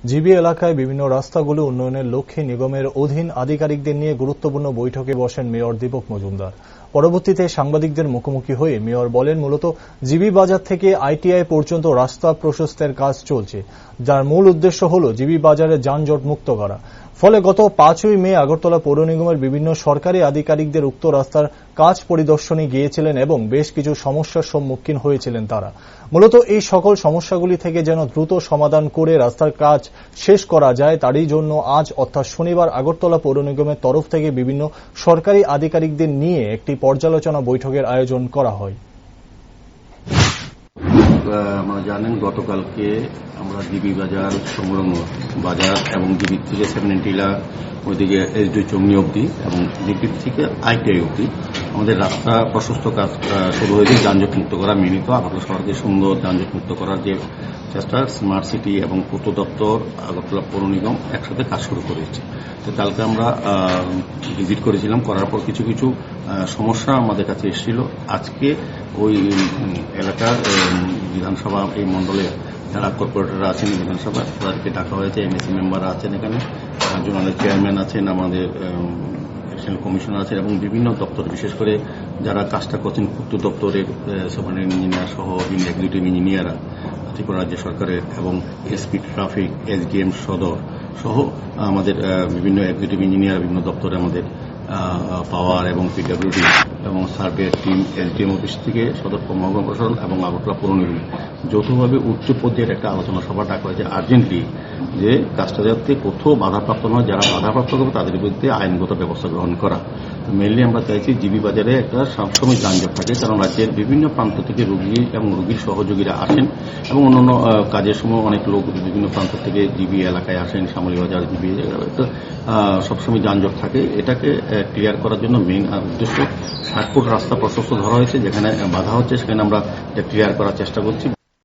GB এলাকায় বিভিন্ন রাস্তাগুলো উন্নয়নের লক্ষ্যে নিগমের অধীন আধিকারিকদের নিয়ে গুরুত্বপূর্ণ বৈঠকে বসেন মেয়র দীপক মজুমদার। পরবর্তীতে সাংবাদিকদের মুখোমুখি হয়ে মেয়র বলেন, মূলত জিবি বাজার থেকে আইটিআই পর্যন্ত রাস্তা প্রশস্তের কাজ চলছে, যার মূল উদ্দেশ্য হল জিবি বাজারে যানজট মুক্ত করা। ফলে গত 5ই মে আগরতলা পৌর নিগমের বিভিন্ন সরকারি আধিকারিকদের উক্ত রাস্তার কাজ পরিদর্শনে গিয়েছিলেন এবং বেশ কিছু সমস্যার সম্মুখীন হয়েছিলেন তারা। মূলত এই সকল সমস্যাগুলি থেকে যেন দ্রুত সমাধান করে রাস্তার কাজ শেষ করা যায়, তারই জন্য আজ অর্থাৎ শনিবার আগরতলা পৌর নিগমের তরফ থেকে বিভিন্ন সরকারি আধিকারিকদের নিয়ে একটি পর্যালোচনা বৈঠকের আয়োজন করা হয়। আমরা জানেন গতকালকে আমরা জিবি বাজার, সংলগ্ন বাজার এবং জিবি থেকে 7 টিলা ওইদিকে এসডি চমনি অব্দি এবং জিবি থেকে আইটিআই অব্দি আমাদের রাস্তা প্রশস্ত কাজ শুরু হয়েছে। যানজট মুক্ত করা মিলিত আগরতলা শহরকে সুন্দর যানজট মুক্ত করার যে চেষ্টা, স্মার্ট সিটি এবং পূর্ত দপ্তর, আগরতলা পৌর নিগম একসাথে কাজ শুরু করেছে। তো কালকে আমরা ভিজিট করেছিলাম, করার পর কিছু কিছু সমস্যা আমাদের কাছে এসেছিল। আজকে ওই এলাকার বিধানসভা, এই মন্ডলে যারা কর্পোরেটররা আছেন বিধানসভা, তাদেরকে ডাকা হয়েছে। এমএসি মেম্বার আছেন, এখানে জোনালের চেয়ারম্যান আছেন, আমাদের এডিশনাল কমিশনার আছেন এবং বিভিন্ন দপ্তর, বিশেষ করে যারা কাজটা করছেন পূর্ত দপ্তরের সুপারিনটেন্ডেন্ট ইঞ্জিনিয়ার সহ এক্সিকিউটিভ ইঞ্জিনিয়াররা ত্রিপুরা রাজ্য সরকারের এবং এসপি ট্রাফিক, এসডিএম সদর সহ আমাদের বিভিন্ন এক্সিকিউটিভ ইঞ্জিনিয়ার, বিভিন্ন দপ্তরে আমাদের পাওয়ার এবং পিডব্লিউডি এবং সার্ভে টিম, এসডিএম অফিস থেকে সদর মহকুমা প্রশাসন এবং আগরতলা পৌর নিগম যৌথভাবে উচ্চ পর্যায়ের একটা আলোচনা সভা ডাকা হয়েছে আর্জেন্টলি, যে কাজটা যাতে কোথাও বাধাপ্রাপ্ত নয়, যারা বাধাপ্রাপ্ত করবে তাদের বিরুদ্ধে আইনগত ব্যবস্থা গ্রহণ করা। মেনলি আমরা চাইছি জিবি বাজারে একটা সবসময় যানজট থাকে, কারণ রাজ্যের বিভিন্ন প্রান্ত থেকে রোগী এবং রোগীর সহযোগীরা আসেন এবং অন্যান্য কাজের সময় অনেক লোক বিভিন্ন প্রান্ত থেকে জিবি এলাকায় আসেন, শ্যামলী বাজার, জিবি সবসময় যানজট থাকে। এটাকে ক্লিয়ার করার জন্য মেইন উদ্দেশ্য 60 ফুট রাস্তা প্রশস্ত ধরা হয়েছে, যেখানে বাধা হচ্ছে সেখানে আমরা ক্লিয়ার করার চেষ্টা করছি।